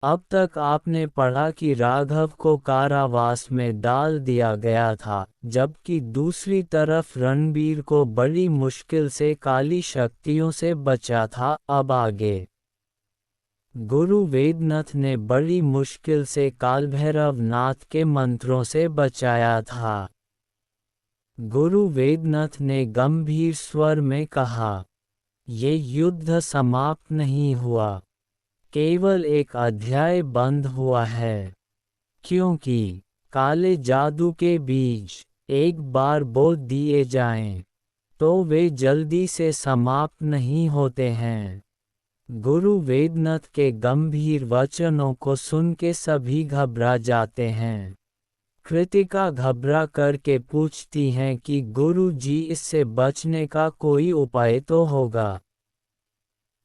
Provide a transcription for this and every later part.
अब तक आपने पढ़ा कि राघव को कारावास में डाल दिया गया था, जबकि दूसरी तरफ रणबीर को बड़ी मुश्किल से काली शक्तियों से बचा था। अब आगे गुरु वेदनाथ ने बड़ी मुश्किल से कालभैरव नाथ के मंत्रों से बचाया था। गुरु वेदनाथ ने गंभीर स्वर में कहा, ये युद्ध समाप्त नहीं हुआ, केवल एक अध्याय बंद हुआ है। क्योंकि काले जादू के बीज एक बार बो दिए जाएं, तो वे जल्दी से समाप्त नहीं होते हैं। गुरु वेदनाथ के गंभीर वचनों को सुन के सभी घबरा जाते हैं। कृतिका घबरा करके पूछती हैं कि गुरु जी, इससे बचने का कोई उपाय तो होगा।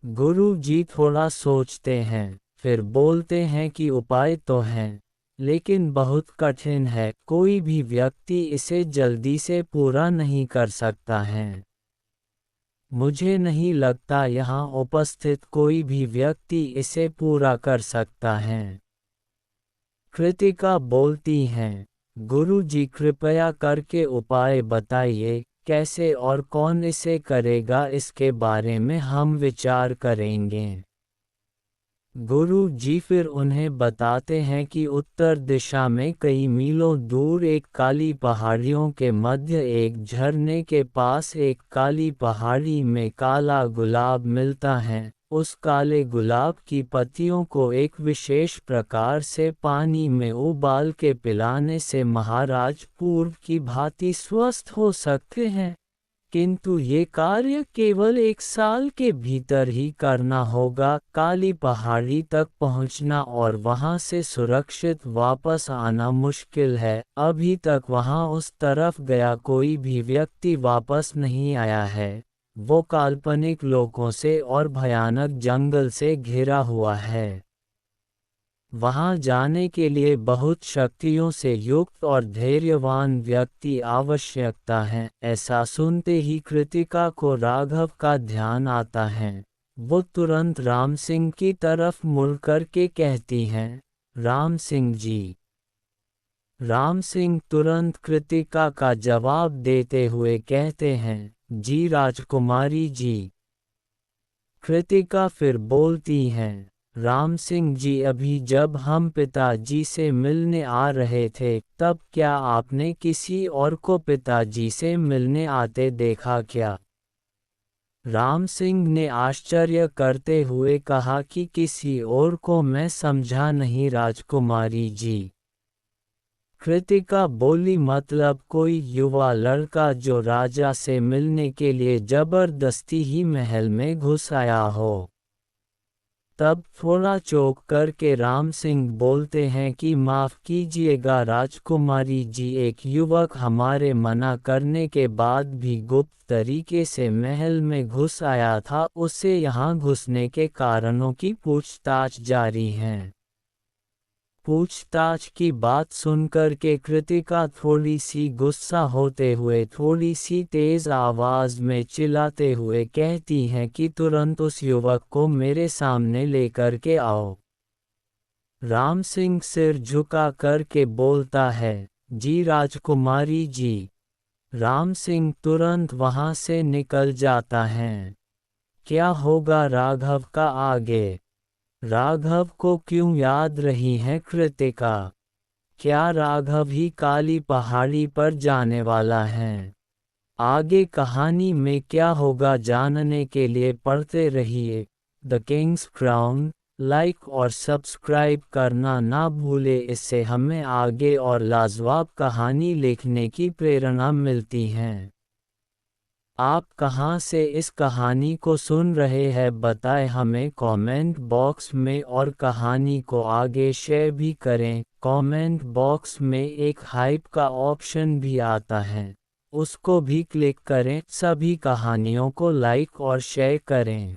गुरु जी थोड़ा सोचते हैं, फिर बोलते हैं कि उपाय तो हैं, लेकिन बहुत कठिन है, कोई भी व्यक्ति इसे जल्दी से पूरा नहीं कर सकता है। मुझे नहीं लगता यहाँ उपस्थित कोई भी व्यक्ति इसे पूरा कर सकता है। कृतिका बोलती हैं, गुरु जी कृपया करके उपाय बताइए, कैसे और कौन इसे करेगा, इसके बारे में हम विचार करेंगे। गुरु जी फिर उन्हें बताते हैं कि उत्तर दिशा में कई मीलों दूर एक काली पहाड़ियों के मध्य एक झरने के पास एक काली पहाड़ी में काला गुलाब मिलता है। उस काले गुलाब की पत्तियों को एक विशेष प्रकार से पानी में उबाल के पिलाने से महाराज पूर्व की भांति स्वस्थ हो सकते हैं, किंतु ये कार्य केवल 1 साल के भीतर ही करना होगा। काली पहाड़ी तक पहुंचना और वहां से सुरक्षित वापस आना मुश्किल है। अभी तक वहां उस तरफ गया कोई भी व्यक्ति वापस नहीं आया है। वो काल्पनिक लोगों से और भयानक जंगल से घिरा हुआ है। वहां जाने के लिए बहुत शक्तियों से युक्त और धैर्यवान व्यक्ति आवश्यकता है। ऐसा सुनते ही कृतिका को राघव का ध्यान आता है। वो तुरंत राम सिंह की तरफ मुड़कर के कहती हैं, राम सिंह जी। राम सिंह तुरंत कृतिका का जवाब देते हुए कहते हैं, जी राजकुमारी जी। कृतिका फिर बोलती हैं, राम सिंह जी, अभी जब हम पिताजी से मिलने आ रहे थे, तब क्या आपने किसी और को पिताजी से मिलने आते देखा क्या? राम सिंह ने आश्चर्य करते हुए कहा कि किसी और को मैं समझा नहीं राजकुमारी जी। कृतिका बोली, मतलब कोई युवा लड़का जो राजा से मिलने के लिए जबरदस्ती ही महल में घुस आया हो। तब थोड़ा चौंक करके राम सिंह बोलते हैं कि माफ़ कीजिएगा राजकुमारी जी, एक युवक हमारे मना करने के बाद भी गुप्त तरीके से महल में घुस आया था। उससे यहाँ घुसने के कारणों की पूछताछ जारी है। पूछताछ की बात सुनकर के कृतिका थोड़ी सी गुस्सा होते हुए थोड़ी सी तेज आवाज में चिल्लाते हुए कहती हैं कि तुरंत उस युवक को मेरे सामने लेकर के आओ। राम सिंह सिर झुका करके बोलता है, जी राजकुमारी जी। राम सिंह तुरंत वहां से निकल जाता है। क्या होगा राघव का आगे? राघव को क्यों याद रही है कृतिका? क्या राघव ही काली पहाड़ी पर जाने वाला है? आगे कहानी में क्या होगा जानने के लिए पढ़ते रहिए द किंग्स क्राउन। लाइक और सब्सक्राइब करना ना भूले, इससे हमें आगे और लाजवाब कहानी लिखने की प्रेरणा मिलती है। आप कहां से इस कहानी को सुन रहे हैं बताएं हमें कमेंट बॉक्स में, और कहानी को आगे शेयर भी करें। कमेंट बॉक्स में एक हाइप का ऑप्शन भी आता है, उसको भी क्लिक करें। सभी कहानियों को लाइक और शेयर करें।